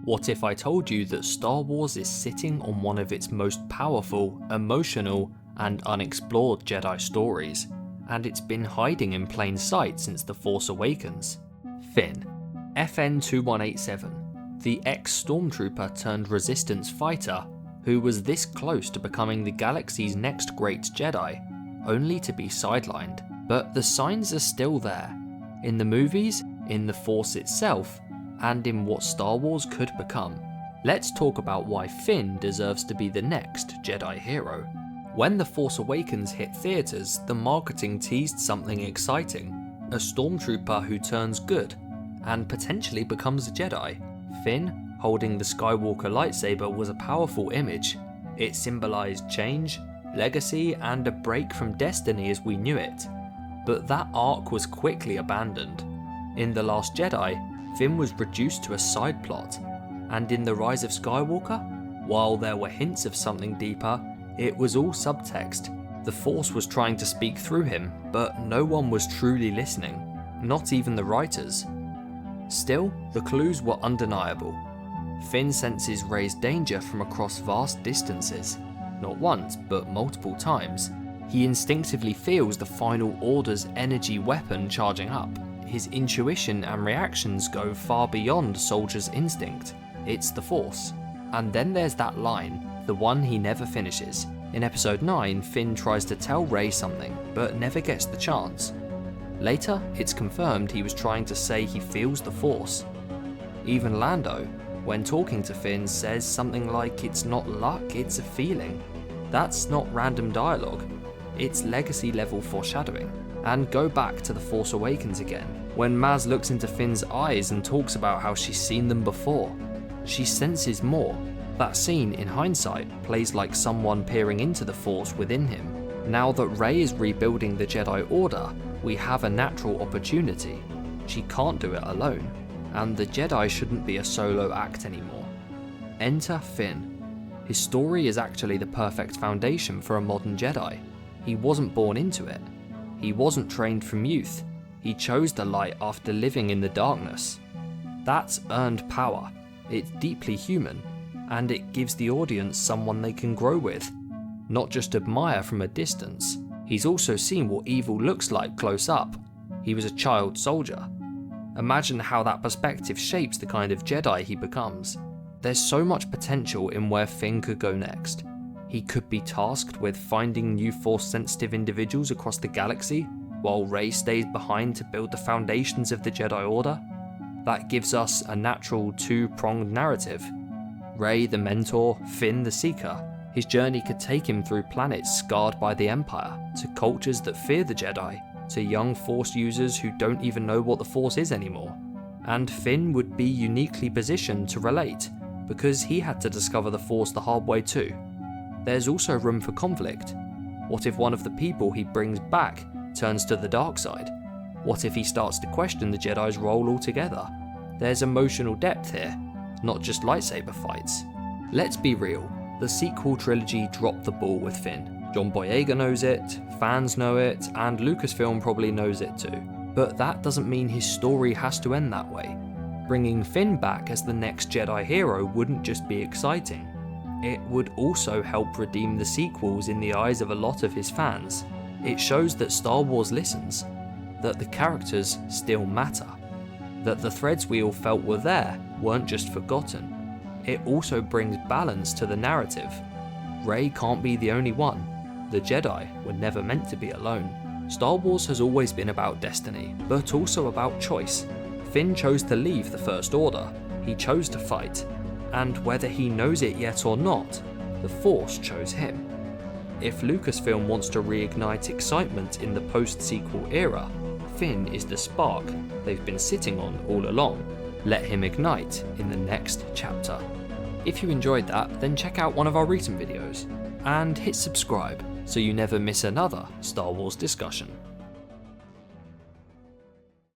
What if I told you that Star Wars is sitting on one of its most powerful, emotional, and unexplored Jedi stories, and it's been hiding in plain sight since The Force Awakens? Finn, FN-2187, the ex-stormtrooper turned resistance fighter who was this close to becoming the galaxy's next great Jedi, only to be sidelined. But the signs are still there, in the movies, in the Force itself, and in what Star Wars could become. Let's talk about why Finn deserves to be the next Jedi hero. When The Force Awakens hit theatres, the marketing teased something exciting, a stormtrooper who turns good, and potentially becomes a Jedi. Finn, holding the Skywalker lightsaber, was a powerful image. It symbolised change, legacy, and a break from destiny as we knew it. But that arc was quickly abandoned. In The Last Jedi, Finn was reduced to a side plot, and in The Rise of Skywalker, while there were hints of something deeper, it was all subtext. The Force was trying to speak through him, but no one was truly listening, not even the writers. Still, the clues were undeniable. Finn senses Rey's danger from across vast distances, not once, but multiple times. He instinctively feels the Final Order's energy weapon charging up. His intuition and reactions go far beyond soldier's instinct. It's the Force. And then there's that line, the one he never finishes. In episode 9, Finn tries to tell Rey something, but never gets the chance. Later, it's confirmed he was trying to say he feels the Force. Even Lando, when talking to Finn, says something like it's not luck, it's a feeling. That's not random dialogue, it's legacy level foreshadowing. And go back to The Force Awakens again, when Maz looks into Finn's eyes and talks about how she's seen them before. She senses more. That scene, in hindsight, plays like someone peering into the Force within him. Now that Rey is rebuilding the Jedi Order, we have a natural opportunity. She can't do it alone, and the Jedi shouldn't be a solo act anymore. Enter Finn. His story is actually the perfect foundation for a modern Jedi. He wasn't born into it. He wasn't trained from youth. He chose the light after living in the darkness. That's earned power. It's deeply human, and it gives the audience someone they can grow with, not just admire from a distance. He's also seen what evil looks like close up. He was a child soldier. Imagine how that perspective shapes the kind of Jedi he becomes. There's so much potential in where Finn could go next. He could be tasked with finding new Force-sensitive individuals across the galaxy, while Rey stays behind to build the foundations of the Jedi Order. That gives us a natural two-pronged narrative. Rey the mentor, Finn the seeker. His journey could take him through planets scarred by the Empire, to cultures that fear the Jedi, to young Force users who don't even know what the Force is anymore. And Finn would be uniquely positioned to relate, because he had to discover the Force the hard way too. There's also room for conflict. What if one of the people he brings back turns to the dark side? What if he starts to question the Jedi's role altogether? There's emotional depth here, not just lightsaber fights. Let's be real, the sequel trilogy dropped the ball with Finn. John Boyega knows it, fans know it, and Lucasfilm probably knows it too. But that doesn't mean his story has to end that way. Bringing Finn back as the next Jedi hero wouldn't just be exciting, it would also help redeem the sequels in the eyes of a lot of his fans. It shows that Star Wars listens, that the characters still matter, that the threads we all felt were there weren't just forgotten. It also brings balance to the narrative. Rey can't be the only one. The Jedi were never meant to be alone. Star Wars has always been about destiny, but also about choice. Finn chose to leave the First Order. He chose to fight. And whether he knows it yet or not, the Force chose him. If Lucasfilm wants to reignite excitement in the post-sequel era, Finn is the spark they've been sitting on all along. Let him ignite in the next chapter. If you enjoyed that, then check out one of our recent videos, and hit subscribe so you never miss another Star Wars discussion.